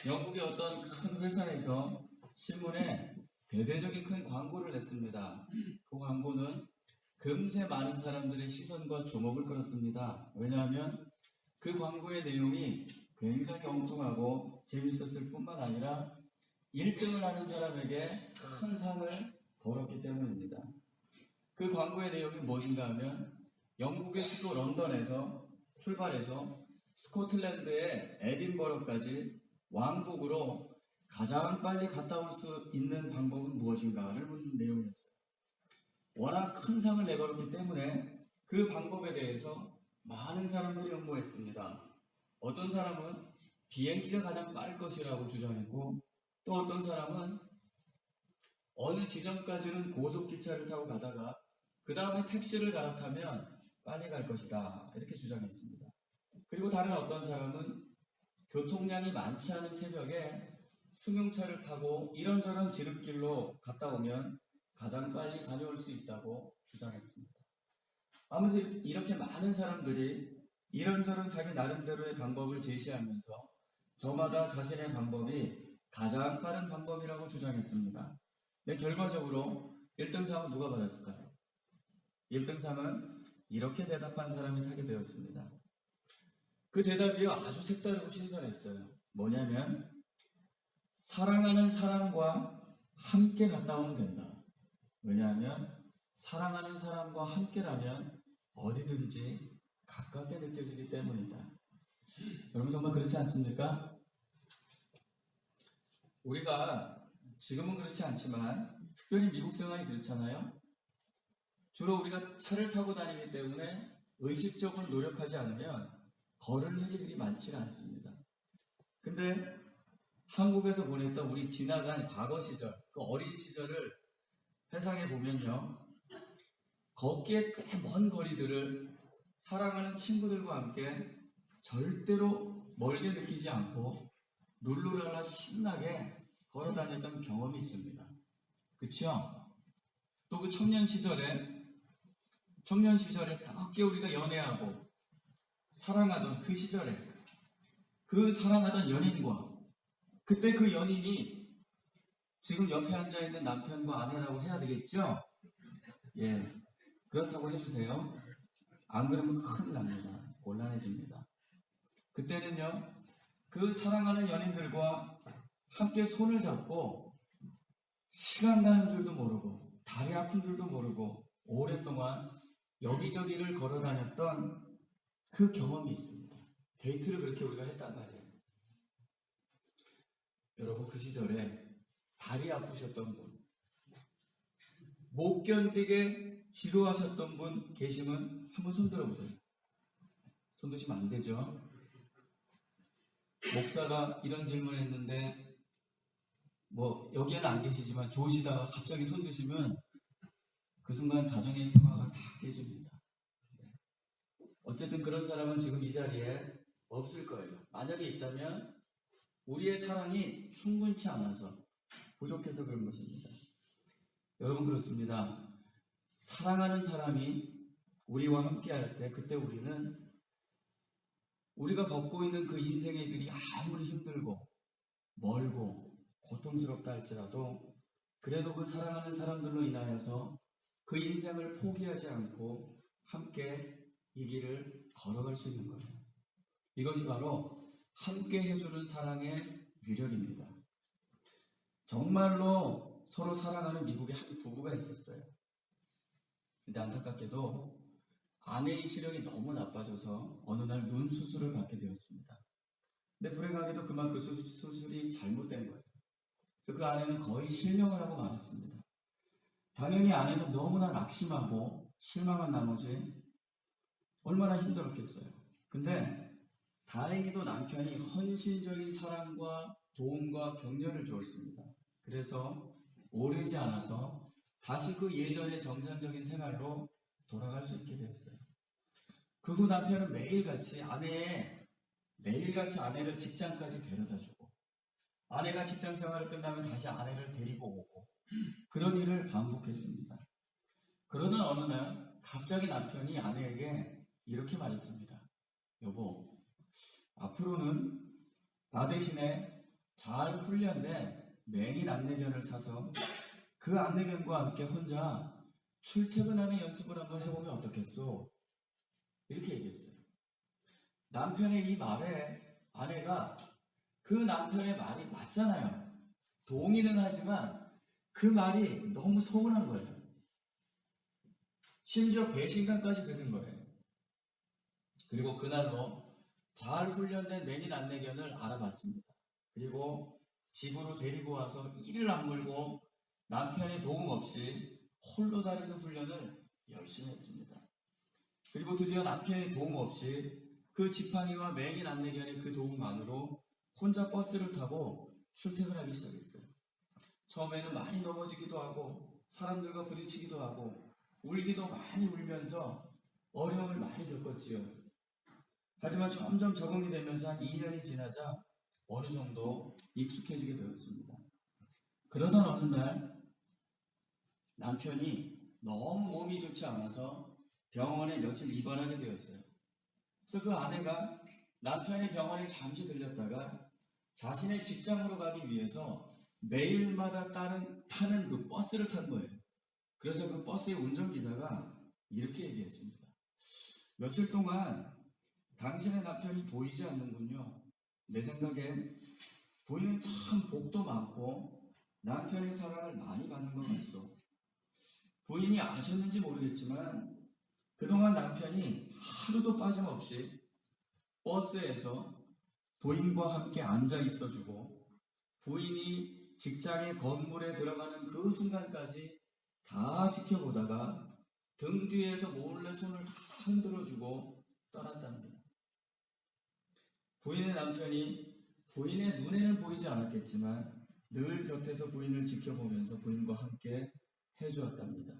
영국의 어떤 큰 회사에서 신문에 대대적인 큰 광고를 냈습니다. 그 광고는 금세 많은 사람들의 시선과 주목을 끌었습니다. 왜냐하면 그 광고의 내용이 굉장히 엉뚱하고 재밌었을 뿐만 아니라 1등을 하는 사람에게 큰 상을 걸었기 때문입니다. 그 광고의 내용이 무엇인가 하면 영국의 수도 런던에서 출발해서 스코틀랜드의 에딘버러까지 왕복으로 가장 빨리 갔다 올 수 있는 방법은 무엇인가를 묻는 내용이었어요. 워낙 큰 상을 내걸었기 때문에 그 방법에 대해서 많은 사람들이 응모했습니다. 어떤 사람은 비행기가 가장 빠를 것이라고 주장했고, 또 어떤 사람은 어느 지점까지는 고속기차를 타고 가다가 그 다음에 택시를 갈아타면 빨리 갈 것이다, 이렇게 주장했습니다. 그리고 다른 어떤 사람은 교통량이 많지 않은 새벽에 승용차를 타고 이런저런 지름길로 갔다 오면 가장 빨리 다녀올 수 있다고 주장했습니다. 아무튼 이렇게 많은 사람들이 이런저런 자기 나름대로의 방법을 제시하면서 저마다 자신의 방법이 가장 빠른 방법이라고 주장했습니다. 네, 결과적으로 1등상은 누가 받았을까요? 1등상은 이렇게 대답한 사람이 타게 되었습니다. 그 대답이 아주 색다르고 신선했어요. 뭐냐면 사랑하는 사람과 함께 갔다 오면 된다. 왜냐하면 사랑하는 사람과 함께라면 어디든지 가깝게 느껴지기 때문이다. 여러분 정말 그렇지 않습니까? 우리가 지금은 그렇지 않지만 특별히 미국 생활이 그렇잖아요. 주로 우리가 차를 타고 다니기 때문에 의식적으로 노력하지 않으면 걸을 일이 그리 많지가 않습니다. 근데 한국에서 보냈던 우리 지나간 과거 시절, 그 어린 시절을 회상해 보면요, 걷기에 꽤 먼 거리들을 사랑하는 친구들과 함께 절대로 멀게 느끼지 않고 룰루랄라 신나게 걸어 다녔던 경험이 있습니다. 그쵸? 또 그 청년 시절에 뜨겁게 우리가 연애하고 사랑하던 그 시절에 그 사랑하던 연인과 그때 그 연인이 지금 옆에 앉아있는 남편과 아내라고 해야 되겠죠? 예, 그렇다고 해주세요. 안 그러면 큰일 납니다. 곤란해집니다. 그때는요, 그 사랑하는 연인들과 함께 손을 잡고 시간 가는 줄도 모르고 다리 아픈 줄도 모르고 오랫동안 여기저기를 걸어 다녔던 그 경험이 있습니다. 데이트를 그렇게 우리가 했단 말이에요. 여러분 그 시절에 다리 아프셨던 분, 못 견디게 지루하셨던 분 계시면 한번 손 들어보세요. 손 드시면 안 되죠. 목사가 이런 질문을 했는데 여기에는 안 계시지만 좋으시다가 갑자기 손 드시면 그 순간 가정의 평화가 다 깨집니다. 어쨌든 그런 사람은 지금 이 자리에 없을 거예요. 만약에 있다면 우리의 사랑이 충분치 않아서 부족해서 그런 것입니다. 여러분 그렇습니다. 사랑하는 사람이 우리와 함께 할 때 그때 우리는 우리가 걷고 있는 그 인생의 길이 아무리 힘들고 멀고 고통스럽다 할지라도 그래도 그 사랑하는 사람들로 인하여서 그 인생을 포기하지 않고 함께 이 길을 걸어갈 수 있는 거예요. 이것이 바로 함께 해주는 사랑의 위력입니다. 정말로 서로 사랑하는 미국의 한 부부가 있었어요. 근데 안타깝게도 아내의 시력이 너무 나빠져서 어느 날 눈 수술을 받게 되었습니다. 근데 불행하게도 그만 그 수술이 잘못된 거예요. 그래서 그 아내는 거의 실명을 하고 말았습니다. 당연히 아내는 너무나 낙심하고 실망한 나머지 얼마나 힘들었겠어요. 근데 다행히도 남편이 헌신적인 사랑과 도움과 격려를 주었습니다. 그래서 오래지 않아서 다시 그 예전의 정상적인 생활로 돌아갈 수 있게 되었어요. 그 후 남편은 매일같이 아내를 직장까지 데려다주고 아내가 직장 생활을 끝나면 다시 아내를 데리고 오고 그런 일을 반복했습니다. 그러던 어느 날 갑자기 남편이 아내에게 이렇게 말했습니다. 여보, 앞으로는 나 대신에 잘 훈련된 맹인 안내견을 사서 그 안내견과 함께 혼자 출퇴근하는 연습을 한번 해보면 어떻겠소? 이렇게 얘기했어요. 남편의 이 말에 아내가 그 남편의 말이 맞잖아요. 동의는 하지만 그 말이 너무 서운한 거예요. 심지어 배신감까지 드는 거예요. 그리고 그날로 잘 훈련된 맹인 안내견을 알아봤습니다. 그리고 집으로 데리고 와서 이를 악물고 남편의 도움 없이 홀로 다니는 훈련을 열심히 했습니다. 그리고 드디어 남편의 도움 없이 그 지팡이와 맹인 안내견의 그 도움만으로 혼자 버스를 타고 출퇴근하기 시작했어요. 처음에는 많이 넘어지기도 하고 사람들과 부딪히기도 하고 울기도 많이 울면서 어려움을 많이 겪었지요. 하지만 점점 적응이 되면서 한 2년이 지나자 어느 정도 익숙해지게 되었습니다. 그러던 어느 날 남편이 너무 몸이 좋지 않아서 병원에 며칠 입원하게 되었어요. 그래서 그 아내가 남편의 병원에 잠시 들렸다가 자신의 직장으로 가기 위해서 매일마다 타는 그 버스를 탄 거예요. 그래서 그 버스의 운전기사가 이렇게 얘기했습니다. 며칠 동안 당신의 남편이 보이지 않는군요. 내 생각엔 부인은 참 복도 많고 남편의 사랑을 많이 받는 것 같소. 부인이 아셨는지 모르겠지만 그동안 남편이 하루도 빠짐없이 버스에서 부인과 함께 앉아 있어주고 부인이 직장의 건물에 들어가는 그 순간까지 다 지켜보다가 등 뒤에서 몰래 손을 다 흔들어주고 떠났답니다. 부인의 남편이 부인의 눈에는 보이지 않았겠지만 늘 곁에서 부인을 지켜보면서 부인과 함께 해주었답니다.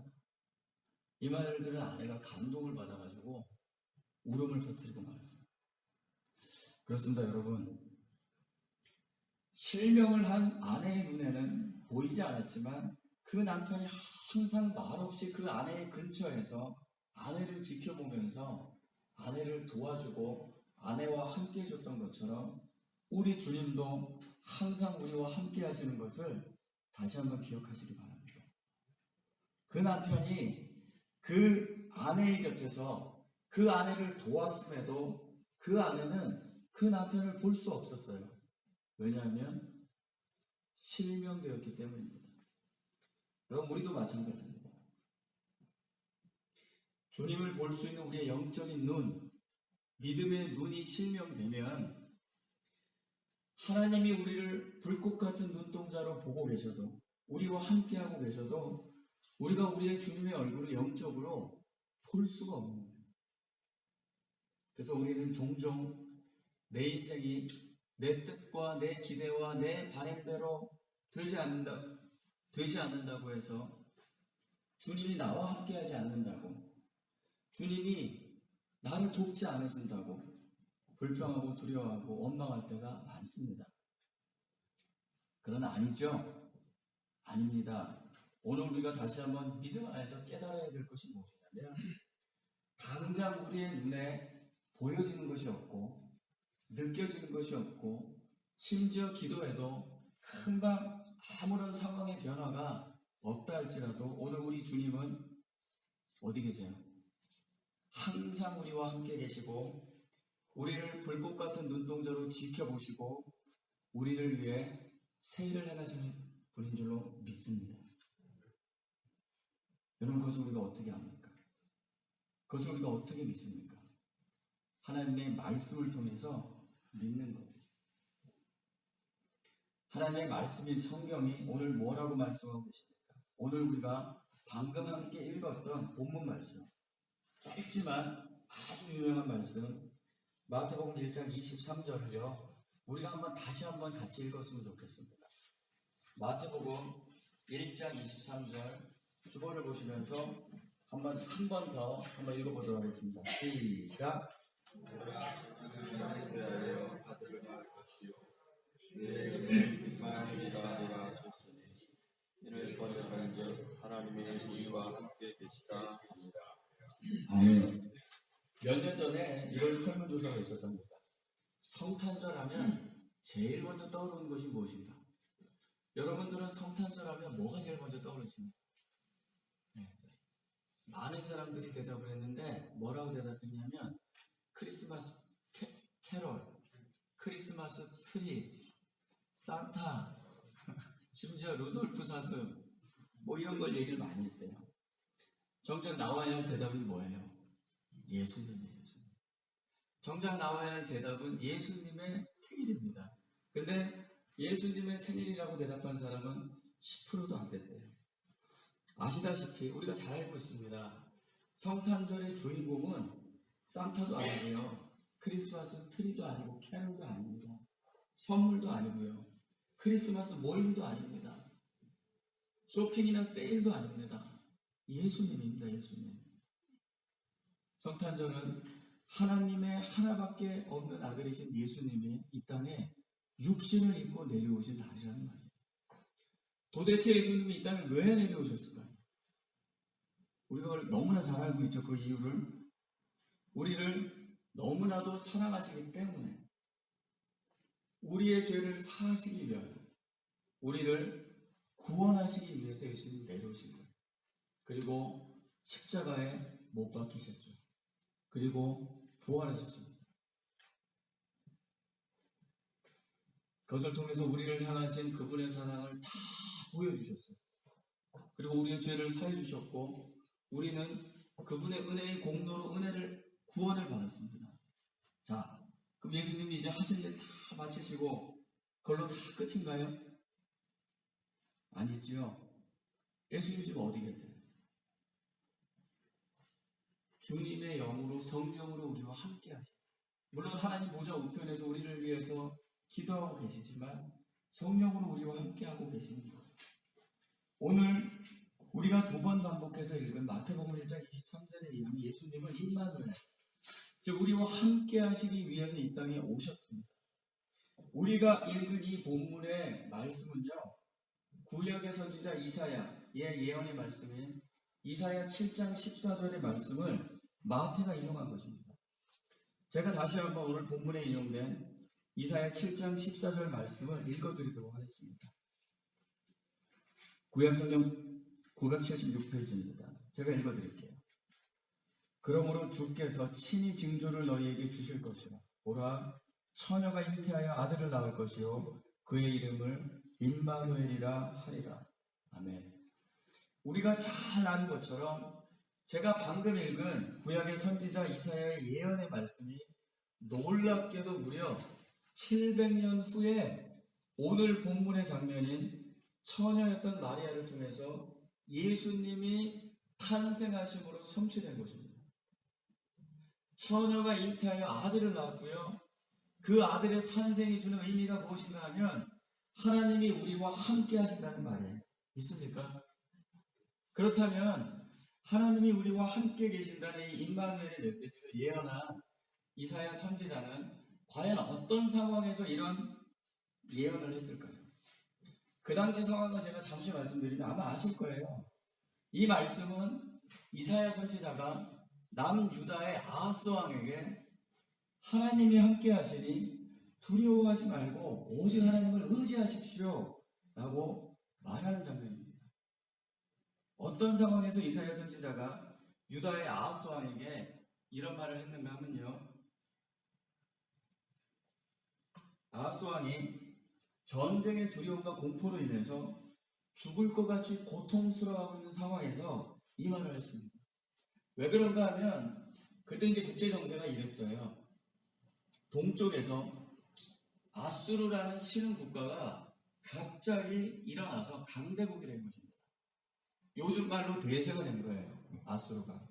이 말을 들은 아내가 감동을 받아가지고 울음을 터뜨리고 말았습니다. 그렇습니다, 여러분. 실명을 한 아내의 눈에는 보이지 않았지만 그 남편이 항상 말없이 그 아내의 근처에서 아내를 지켜보면서 아내를 도와주고 아내와 함께 해줬던 것처럼 우리 주님도 항상 우리와 함께 하시는 것을 다시 한번 기억하시기 바랍니다. 그 남편이 그 아내의 곁에서 그 아내를 도왔음에도 그 아내는 그 남편을 볼 수 없었어요. 왜냐하면 실명되었기 때문입니다. 여러분, 우리도 마찬가지입니다. 주님을 볼 수 있는 우리의 영적인 눈, 믿음의 눈이 실명되면 하나님이 우리를 불꽃 같은 눈동자로 보고 계셔도 우리와 함께하고 계셔도 우리가 우리의 주님의 얼굴을 영적으로 볼 수가 없는 거예요. 그래서 우리는 종종 내 인생이 내 뜻과 내 기대와 내 바램대로 되지 않는다고 해서 주님이 나와 함께하지 않는다고 주님이 나를 돕지 않으신다고 불평하고 두려워하고 원망할 때가 많습니다. 그러나 아니죠. 아닙니다. 오늘 우리가 다시 한번 믿음 안에서 깨달아야 될 것이 무엇이냐면 당장 우리의 눈에 보여지는 것이 없고 느껴지는 것이 없고 심지어 기도해도 금방 아무런 상황의 변화가 없다 할지라도 오늘 우리 주님은 어디 계세요? 항상 우리와 함께 계시고 우리를 불꽃 같은 눈동자로 지켜보시고 우리를 위해 새 일을 행하시는 분인 줄로 믿습니다. 여러분, 그것을 우리가 어떻게 합니까? 그것을 우리가 어떻게 믿습니까? 하나님의 말씀을 통해서 믿는 거예요. 하나님의 말씀인 성경이 오늘 뭐라고 말씀하고 계십니까? 오늘 우리가 방금 함께 읽었던 본문 말씀, 짧지만 아주 유명한 말씀, 마태복음 1장 23절을요 우리가 다시 한번 같이 읽었으면 좋겠습니다. 마태복음 1장 23절 주보를 보시면서 한 번 더 읽어보도록 하겠습니다. 시작. 이를 번역하는즉 하나님이 우리와 함께 계시다 합니다. 아멘. 몇 년 전에 이런 설문조사가 있었답니다. 성탄절 하면 제일 먼저 떠오르는 것이 무엇인가? 여러분들은 성탄절 하면 뭐가 제일 먼저 떠오르십니까? 네. 많은 사람들이 대답을 했는데 뭐라고 대답했냐면 크리스마스 캐롤, 크리스마스 트리, 산타, 심지어 루돌프 사슴 뭐 이런 걸 얘기를 많이 했대요. 정작 나와야 할 대답이 뭐예요? 예수님이에요. 정작 나와야 할 대답은 예수님의 생일입니다. 근데 예수님의 생일이라고 대답한 사람은 10%도 안 됐대요. 아시다시피 우리가 잘 알고 있습니다. 성탄절의 주인공은 산타도 아니고요. 크리스마스 트리도 아니고 캐롤도 아닙니다. 선물도 아니고요. 크리스마스 모임도 아닙니다. 쇼핑이나 세일도 아닙니다. 예수님입니다. 예수님. 성탄절은 하나님의 하나밖에 없는 아들이신 예수님이 이 땅에 육신을 입고 내려오신 날이라는 말이에요. 도대체 예수님이 이 땅에 왜 내려오셨을까요? 우리가 너무나 잘 알고 있죠. 그 이유를. 우리를 너무나도 사랑하시기 때문에 우리의 죄를 사하시기 위하여 우리를 구원하시기 위해서 예수님이 내려오신 거예요. 그리고 십자가에 못 박히셨죠. 그리고 부활하셨습니다. 그것을 통해서 우리를 향하신 그분의 사랑을 다 보여주셨어요. 그리고 우리의 죄를 사해 주셨고 우리는 그분의 은혜의 공로로 구원을 받았습니다. 자, 그럼 예수님이 이제 하신 일 다 마치시고 그걸로 다 끝인가요? 아니지요. 예수님 지금 어디 계세요? 주님의 영으로 성령으로 우리와 함께 하시고 물론 하나님 보좌 우편에서 우리를 위해서 기도하고 계시지만 성령으로 우리와 함께하고 계시는 거예요. 오늘 우리가 두 번 반복해서 읽은 마태복음 1장 23절에 의하면 예수님은 임마누엘, 즉 우리와 함께하시기 위해서 이 땅에 오셨습니다. 우리가 읽은 이 본문의 말씀은요, 구약의 선지자 이사야의 예언의 말씀인 이사야 7장 14절의 말씀을 마태가 인용한 것입니다. 제가 다시 한번 오늘 본문에 인용된 이사야 7장 14절 말씀을 읽어드리도록 하겠습니다. 구약성경 976페이지입니다. 제가 읽어드릴게요. 그러므로 주께서 친히 징조를 너희에게 주실 것이라. 보라, 처녀가 잉태하여 아들을 낳을 것이요 그의 이름을 임마누엘이라 하리라. 아멘. 우리가 잘 아는 것처럼 제가 방금 읽은 구약의 선지자 이사야의 예언의 말씀이 놀랍게도 무려 700년 후에 오늘 본문의 장면인 처녀였던 마리아를 통해서 예수님이 탄생하심으로 성취된 것입니다. 처녀가 잉태하여 아들을 낳았고요. 그 아들의 탄생이 주는 의미가 무엇인가 하면 하나님이 우리와 함께 하신다는 말이에요. 믿습니까? 그렇다면 하나님이 우리와 함께 계신다는 이 임마누엘의 메시지를 예언한 이사야 선지자는 과연 어떤 상황에서 이런 예언을 했을까요? 그 당시 상황을 제가 잠시 말씀드리면 아마 아실 거예요. 이 말씀은 이사야 선지자가 남유다의 아하스 왕에게 하나님이 함께 하시니 두려워하지 말고 오직 하나님을 의지하십시오 라고 말하는 장면입니다. 어떤 상황에서 이사야 선지자가 유다의 아하스 왕에게 이런 말을 했는가 하면요, 아하스 왕이 전쟁의 두려움과 공포로 인해서 죽을 것 같이 고통스러워하고 있는 상황에서 이 말을 했습니다. 왜 그런가 하면 그때 이제 국제정세가 이랬어요. 동쪽에서 아수르라는 신흥 국가가 갑자기 일어나서 강대국이 된 것입니다. 요즘 말로 대세가 된 거예요. 아수르가.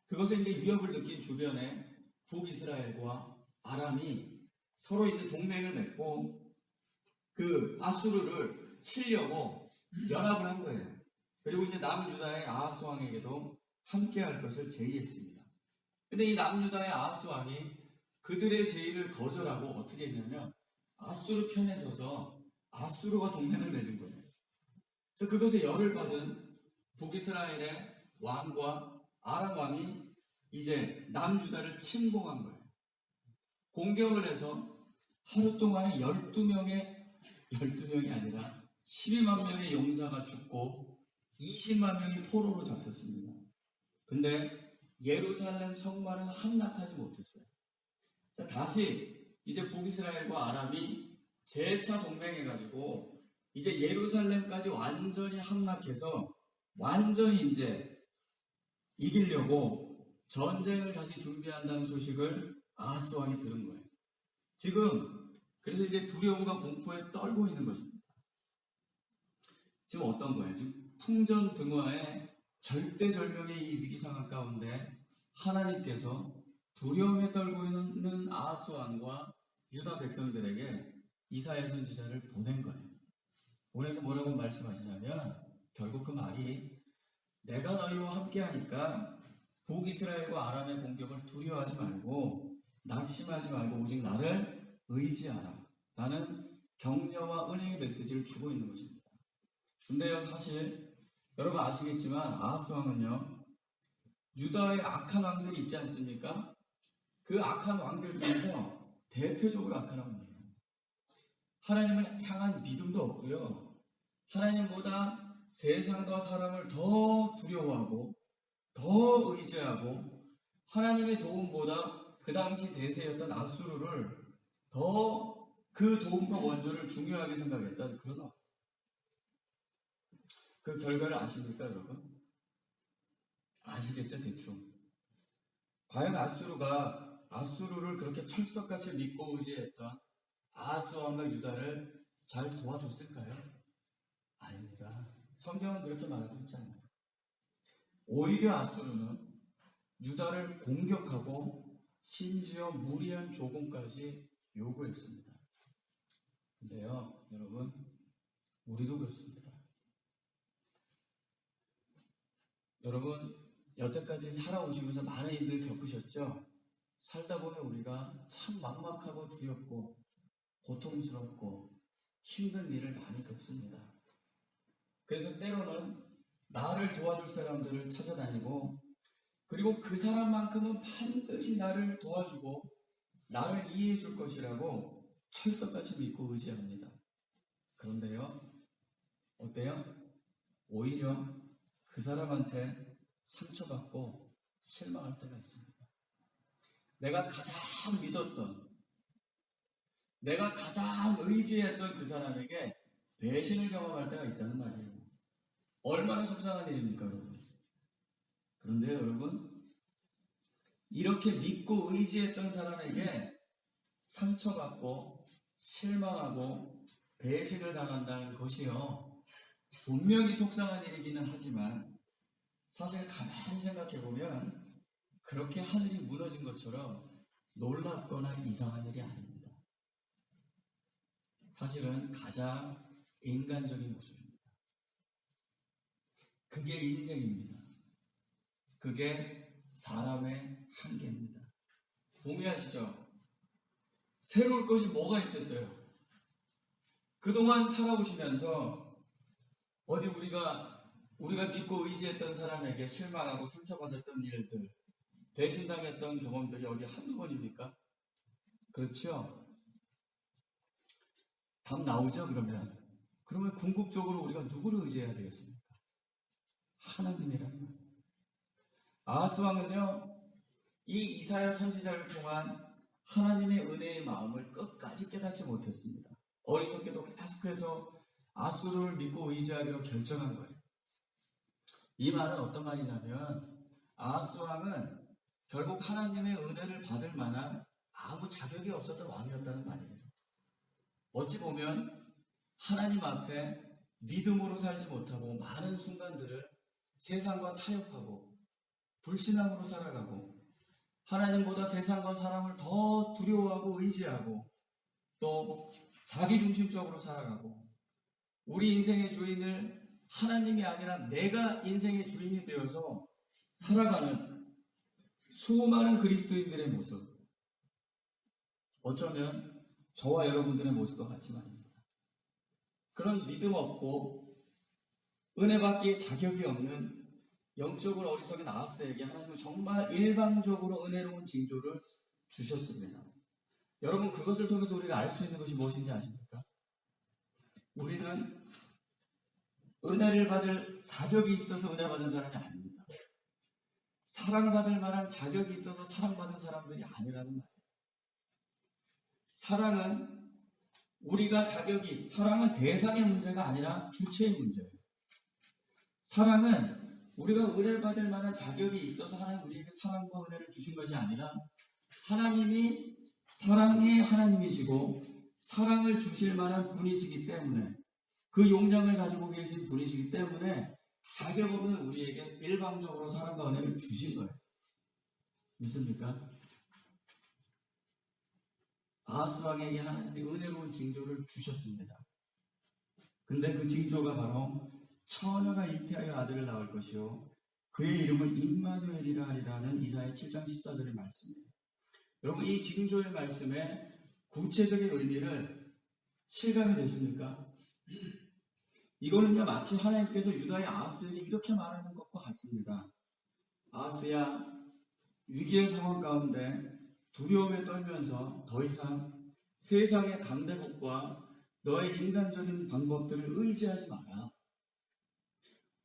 그것에 이제 위협을 느낀 주변에 북이스라엘과 아람이 서로 이제 동맹을 맺고 그 아수르를 치려고 연합을 한 거예요. 그리고 이제 남유다의 아하스 왕에게도 함께 할 것을 제의했습니다. 근데 이 남유다의 아하스 왕이 그들의 제의를 거절하고 어떻게 했냐면 아수르 편에 서서 아수르와 동맹을 맺은 거예요. 그래서 그것에 열을 받은 북이스라엘의 왕과 아람 왕이 이제 남유다를 침공한 거예요. 공격을 해서 하루 동안에 12명이 아니라 12만 명의 용사가 죽고 20만 명이 포로로 잡혔습니다. 근데 예루살렘 성만은 함락하지 못했어요. 자, 다시 이제 북이스라엘과 아람이 재차 동맹해가지고 이제 예루살렘까지 완전히 함락해서 완전히 이제 이기려고 전쟁을 다시 준비한다는 소식을 아하스 왕이 들은 거예요. 지금 그래서 이제 두려움과 공포에 떨고 있는 것입니다. 지금 어떤 거예요? 지금 풍전등화의 절대절명의 이 위기 상황 가운데 하나님께서 두려움에 떨고 있는 아하스 왕과 유다 백성들에게 이사야 선지자를 보낸 거예요. 보내서 뭐라고 말씀하시냐면 결국 그 말이 내가 너희와 함께하니까 북이스라엘과 아람의 공격을 두려워하지 말고 낙심하지 말고 오직 나를 의지하라. 라는 격려와 은혜의 메시지를 주고 있는 것입니다. 근데요, 사실 여러분 아시겠지만 아하스 왕은요, 유다의 악한 왕들이 있지 않습니까? 그 악한 왕들 중에서 대표적으로 악한 왕이에요. 하나님을 향한 믿음도 없고요. 하나님보다 세상과 사람을 더 두려워하고 더 의지하고 하나님의 도움보다 그 당시 대세였던 아수르를 더 그 도움과 원조를 중요하게 생각했던 그런 왕. 그 결과를 아십니까, 여러분? 아시겠죠, 대충. 과연 아수르를 그렇게 철석같이 믿고 의지했던 아하스 왕과 유다를 잘 도와줬을까요? 아닙니다. 성경은 그렇게 말하고 있잖아요. 오히려 아수르는 유다를 공격하고 심지어 무리한 조공까지 요구했습니다. 근데요, 여러분, 우리도 그렇습니다. 여러분, 여태까지 살아오시면서 많은 일들 겪으셨죠? 살다 보면 우리가 참 막막하고 두렵고 고통스럽고 힘든 일을 많이 겪습니다. 그래서 때로는 나를 도와줄 사람들을 찾아다니고 그리고 그 사람만큼은 반드시 나를 도와주고 나를 이해해 줄 것이라고 철석같이 믿고 의지합니다. 그런데요, 어때요? 오히려 그 사람한테 상처받고 실망할 때가 있습니다. 내가 가장 믿었던, 내가 가장 의지했던 그 사람에게 배신을 경험할 때가 있다는 말이에요. 얼마나 속상한 일입니까, 여러분? 그런데 여러분, 이렇게 믿고 의지했던 사람에게 상처받고 실망하고 배신을 당한다는 것이요, 분명히 속상한 일이기는 하지만 사실 가만히 생각해보면 그렇게 하늘이 무너진 것처럼 놀랍거나 이상한 일이 아닙니다. 사실은 가장 인간적인 모습입니다. 그게 인생입니다. 그게 사람의 한계입니다. 동의하시죠? 새로울 것이 뭐가 있겠어요? 그동안 살아오시면서 어디 우리가 믿고 의지했던 사람에게 실망하고 상처받았던 일들, 배신당했던 경험들이 여기 한두 번입니까? 그렇죠? 답 나오죠, 그러면? 그러면 궁극적으로 우리가 누구를 의지해야 되겠습니까? 하나님이라는 말. 아하스 왕은요, 이 이사야 선지자를 통한 하나님의 은혜의 마음을 끝까지 깨닫지 못했습니다. 어리석게도 계속해서 아수르를 믿고 의지하기로 결정한 거예요. 이 말은 어떤 말이냐면 아하스 왕은 결국 하나님의 은혜를 받을 만한 아무 자격이 없었던 왕이었다는 말이에요. 어찌 보면 하나님 앞에 믿음으로 살지 못하고 많은 순간들을 세상과 타협하고 불신앙으로 살아가고 하나님보다 세상과 사람을 더 두려워하고 의지하고 또 자기중심적으로 살아가고 우리 인생의 주인을 하나님이 아니라 내가 인생의 주인이 되어서 살아가는 수많은 그리스도인들의 모습, 어쩌면 저와 여러분들의 모습과 같이 말입니다. 그런 믿음 없고 은혜 받기에 자격이 없는 영적으로 어리석은 아하스에게 하나님은 정말 일방적으로 은혜로운 징조를 주셨습니다. 여러분, 그것을 통해서 우리가 알 수 있는 것이 무엇인지 아십니까? 우리는 은혜를 받을 자격이 있어서 은혜 받은 사람이 아닙니다. 사랑받을 만한 자격이 있어서 사랑받은 사람들이 아니라는 말이에요. 사랑은 대상의 문제가 아니라 주체의 문제예요. 사랑은 우리가 은혜 받을 만한 자격이 있어서 하나님 우리에게 사랑과 은혜를 주신 것이 아니라 하나님이 사랑의 하나님이시고 사랑을 주실 만한 분이시기 때문에 그 용량을 가지고 계신 분이시기 때문에 자격 없는 우리에게 일방적으로 사랑과 은혜를 주신 거예요. 믿습니까? 아하스 왕에게 하나님이 은혜로운 징조를 주셨습니다. 근데 그 징조가 바로 처녀가 잉태하여 아들을 낳을 것이요 그의 이름을 임마누엘이라 하리라는 이사야 7장 14절의 말씀입니다. 여러분, 이 징조의 말씀의 구체적인 의미를 실감이 되십니까? 이거는요, 마치 하나님께서 유다의 아하스에게 이렇게 말하는 것과 같습니다. 아하스야, 위기의 상황 가운데 두려움에 떨면서 더 이상 세상의 강대국과 너의 인간적인 방법들을 의지하지 마라.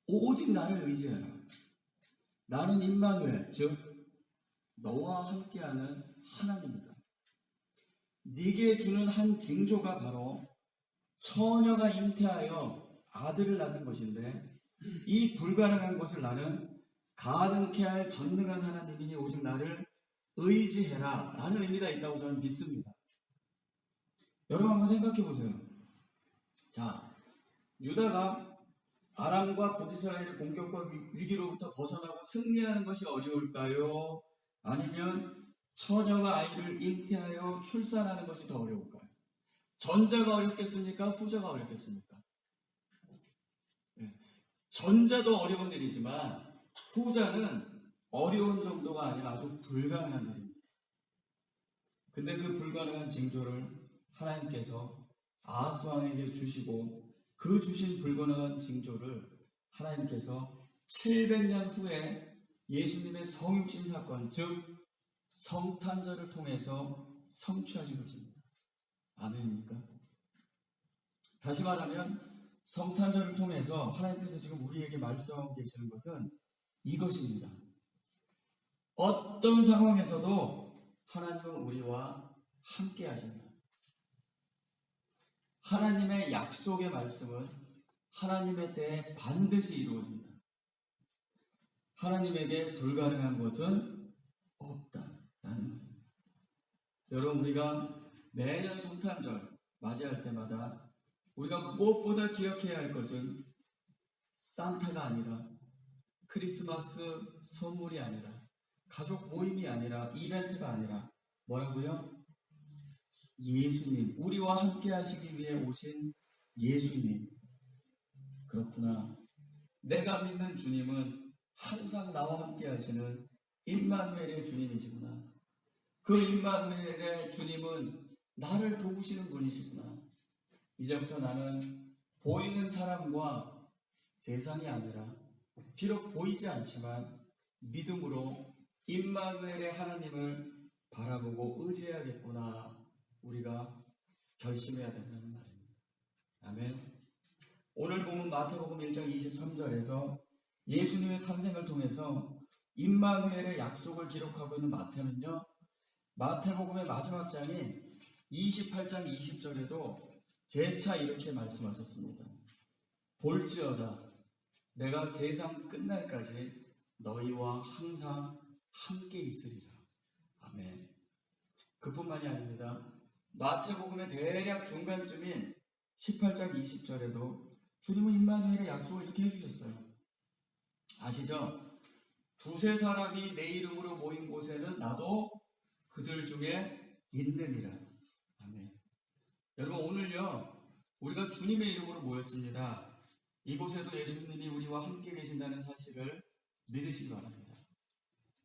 오직 나를 의지해라. 나는 임마누엘, 즉 너와 함께하는 하나님이다. 네게 주는 한 징조가 바로 처녀가 잉태하여 아들을 낳는 것인데 이 불가능한 것을 나는 가능케 할 전능한 하나님이니 오직 나를 의지해라 라는 의미가 있다고 저는 믿습니다. 여러분 한번 생각해 보세요. 자, 유다가 아람과 북이스라엘의 공격과 위기로부터 벗어나고 승리하는 것이 어려울까요? 아니면 처녀가 아이를 잉태하여 출산하는 것이 더 어려울까요? 전자가 어렵겠습니까? 후자가 어렵겠습니까? 네. 전자도 어려운 일이지만 후자는 어려운 정도가 아니라 아주 불가능한 일입니다. 근데 그 불가능한 징조를 하나님께서 아하스 왕에게 주시고 그 주신 불가능한 징조를 하나님께서 700년 후에 예수님의 성육신 사건, 즉 성탄절을 통해서 성취하신 것입니다. 아멘입니까? 다시 말하면 성탄절을 통해서 하나님께서 지금 우리에게 말씀하고 계시는 것은 이것입니다. 어떤 상황에서도 하나님은 우리와 함께 하신다. 하나님의 약속의 말씀은 하나님의 때에 반드시 이루어진다. 하나님에게 불가능한 것은 없다라는 말입니다. 여러분, 우리가 매년 성탄절 맞이할 때마다 우리가 무엇보다 기억해야 할 것은 산타가 아니라 크리스마스 선물이 아니라 가족 모임이 아니라 이벤트가 아니라 뭐라고요? 예수님, 우리와 함께 하시기 위해 오신 예수님. 그렇구나. 내가 믿는 주님은 항상 나와 함께 하시는 임마누엘의 주님이시구나. 그 임마누엘의 주님은 나를 도우시는 분이시구나. 이제부터 나는 보이는 사람과 세상이 아니라 비록 보이지 않지만 믿음으로 임마누엘의 하나님을 바라보고 의지해야겠구나. 우리가 결심해야 된다는 말입니다. 아멘. 오늘 보면 마태복음 1장 23절에서 예수님의 탄생을 통해서 임마누엘의 약속을 기록하고 있는 마태는요, 마태복음의 마지막 장인 28장 20절에도 재차 이렇게 말씀하셨습니다. 볼지어다 내가 세상 끝날까지 너희와 항상 함께 있으리라. 아멘. 그뿐만이 아닙니다. 마태복음의 대략 중간쯤인 18장 20절에도 주님은 임마누엘의 약속을 이렇게 해주셨어요. 아시죠? 두세 사람이 내 이름으로 모인 곳에는 나도 그들 중에 있느니라. 아멘. 여러분, 오늘요 우리가 주님의 이름으로 모였습니다. 이곳에도 예수님이 우리와 함께 계신다는 사실을 믿으시기 바랍니다.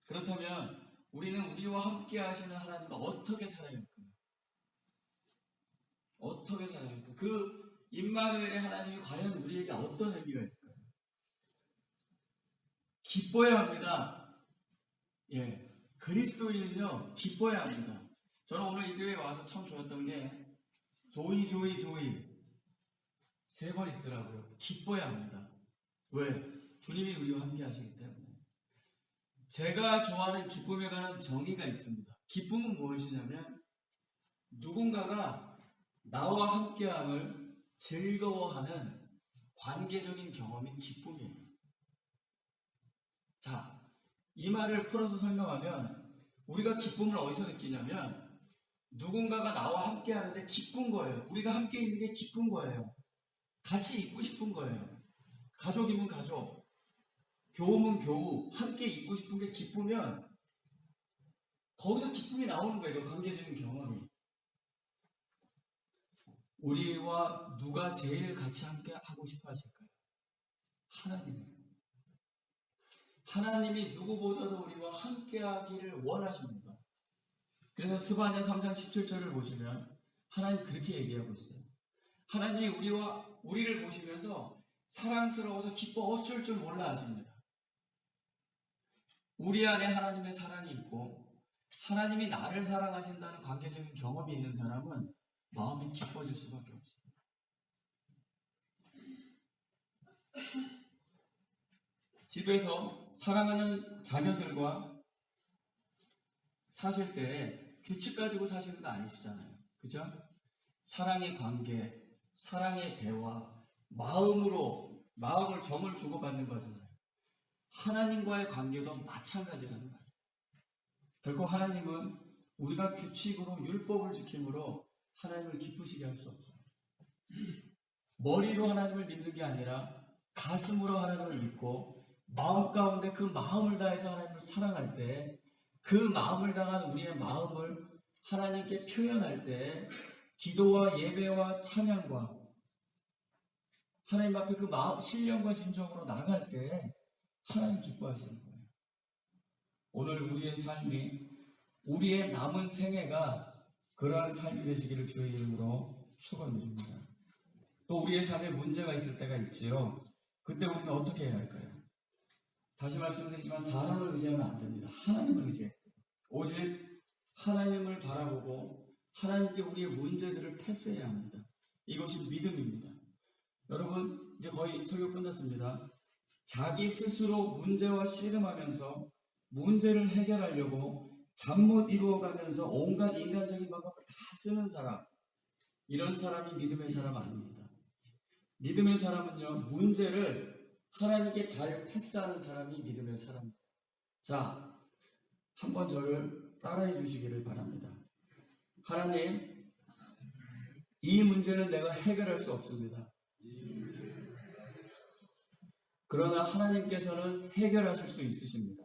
그렇다면 우리는 우리와 함께 하시는 하나님을 어떻게 살아야 할까요? 어떻게 살아야 할까요? 그 임마누엘의 하나님이 과연 우리에게 어떤 의미가 있을까요? 기뻐야 합니다. 예, 그리스도인은요 기뻐야 합니다. 저는 오늘 이 교회에 와서 참 좋았던 게 조이 세 번 있더라고요. 기뻐야 합니다. 왜? 주님이 우리와 함께 하시기 때문에. 제가 좋아하는 기쁨에 관한 정의가 있습니다. 기쁨은 무엇이냐면 누군가가 나와 함께함을 즐거워하는 관계적인 경험이 기쁨이에요. 자, 이 말을 풀어서 설명하면 우리가 기쁨을 어디서 느끼냐면 누군가가 나와 함께 하는데 기쁜 거예요. 우리가 함께 있는 게 기쁜 거예요. 같이 있고 싶은 거예요. 가족이면 가족, 교우면 교우, 함께 있고 싶은 게 기쁘면 거기서 기쁨이 나오는 거예요. 그 관계적인 경험이. 우리와 누가 제일 같이 함께 하고 싶어 하실까요? 하나님. 하나님이 누구보다도 우리와 함께 하기를 원하십니다. 그래서 스바냐 3장 17절을 보시면 하나님 그렇게 얘기하고 있어요. 하나님이 우리를 보시면서 사랑스러워서 기뻐 어쩔 줄 몰라 하십니다. 우리 안에 하나님의 사랑이 있고 하나님이 나를 사랑하신다는 관계적인 경험이 있는 사람은 마음이 기뻐질 수밖에 없습니다. 집에서 사랑하는 자녀들과 사실 때 규칙 가지고 사시는 거 아니시잖아요. 그죠? 사랑의 관계, 사랑의 대화, 마음을 정을 주고받는 거잖아요. 하나님과의 관계도 마찬가지라는 거예요. 결코 하나님은 우리가 규칙으로 율법을 지킴으로 하나님을 기쁘시게 할 수 없어요. 머리로 하나님을 믿는 게 아니라 가슴으로 하나님을 믿고 마음 가운데 그 마음을 다해서 하나님을 사랑할 때 그 마음을 당한 우리의 마음을 하나님께 표현할 때 기도와 예배와 찬양과 하나님 앞에 그 마음, 신령과 진정으로 나갈 때 하나님 기뻐하시는 거예요. 오늘 우리의 삶이 우리의 남은 생애가 그러한 삶이 되시기를 주의 이름으로 축원드립니다. 또 우리의 삶에 문제가 있을 때가 있지요. 그때 우리는 어떻게 해야 할까요? 다시 말씀드리지만 사람을 의지하면 안 됩니다. 하나님을 의지해야 돼요. 오직 하나님을 바라보고 하나님께 우리의 문제들을 패스해야 합니다. 이것이 믿음입니다. 여러분 이제 거의 설교 끝났습니다. 자기 스스로 문제와 씨름하면서 문제를 해결하려고 잠못 이루어가면서 온갖 인간적인 방법을 다 쓰는 사람, 이런 사람이 믿음의 사람 아닙니다. 믿음의 사람은요, 문제를 하나님께 잘 패스하는 사람이 믿음의 사람입니다. 자, 한번 저를 따라해 주시기를 바랍니다. 하나님, 이 문제는 내가 해결할 수 없습니다. 그러나 하나님께서는 해결하실 수 있으십니다.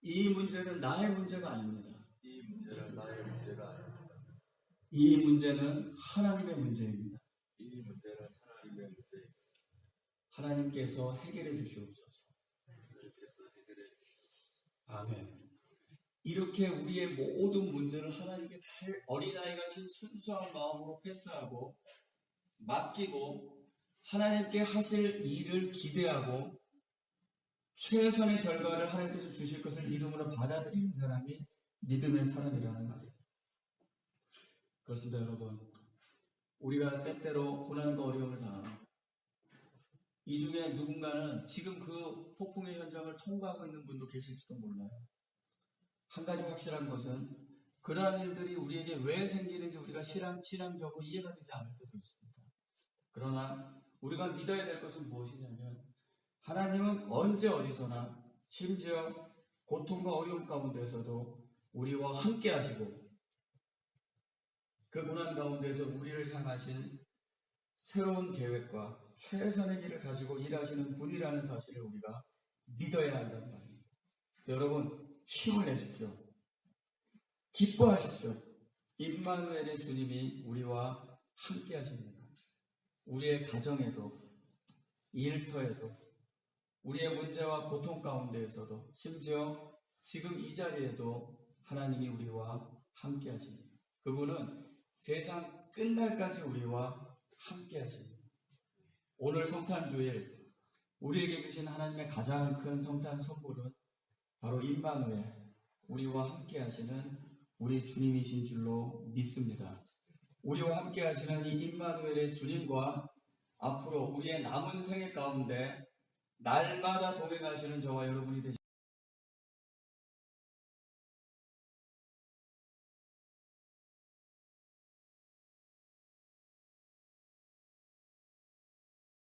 이 문제는 나의 문제가 아닙니다. 이 문제는 나의 문제가 아닙니다. 이 문제는 하나님의 문제입니다. 이 문제는 하나님의 문제입니다. 하나님께서 해결해 주시옵소서. 하나님께서 해결해 주시옵소서. 아멘. 이렇게 우리의 모든 문제를 하나님께 잘 어린아이같이 순수한 마음으로 패스하고 맡기고 하나님께 하실 일을 기대하고 최선의 결과를 하나님께서 주실 것을 믿음으로 받아들이는 사람이 믿음의 사람이라는 말이에요. 그렇습니다, 여러분. 우리가 때때로 고난과 어려움을 당합니다. 이 중에 누군가는 지금 그 폭풍의 현장을 통과하고 있는 분도 계실지도 몰라요. 한 가지 확실한 것은 그러한 일들이 우리에게 왜 생기는지 우리가 신앙적으로 이해가 되지 않을 때도 있습니다. 그러나 우리가 믿어야 될 것은 무엇이냐면 하나님은 언제 어디서나 심지어 고통과 어려움 가운데서도 우리와 함께 하시고 그 고난 가운데서 우리를 향하신 새로운 계획과 최선의 길을 가지고 일하시는 분이라는 사실을 우리가 믿어야 한다는 말입니다. 여러분 힘을 내십시오. 기뻐하십시오. 임마누엘의 주님이 우리와 함께 하십니다. 우리의 가정에도 일터에도 우리의 문제와 고통 가운데에서도 심지어 지금 이 자리에도 하나님이 우리와 함께 하십니다. 그분은 세상 끝날까지 우리와 함께 하십니다. 오늘 성탄주일 우리에게 주신 하나님의 가장 큰 성탄 선물은 바로 임마누엘, 우리와 함께 하시는 우리 주님이신 줄로 믿습니다. 우리와 함께 하시는 이 임마누엘의 주님과 앞으로 우리의 남은 생애 가운데 날마다 동행하시는 저와 여러분이 되시길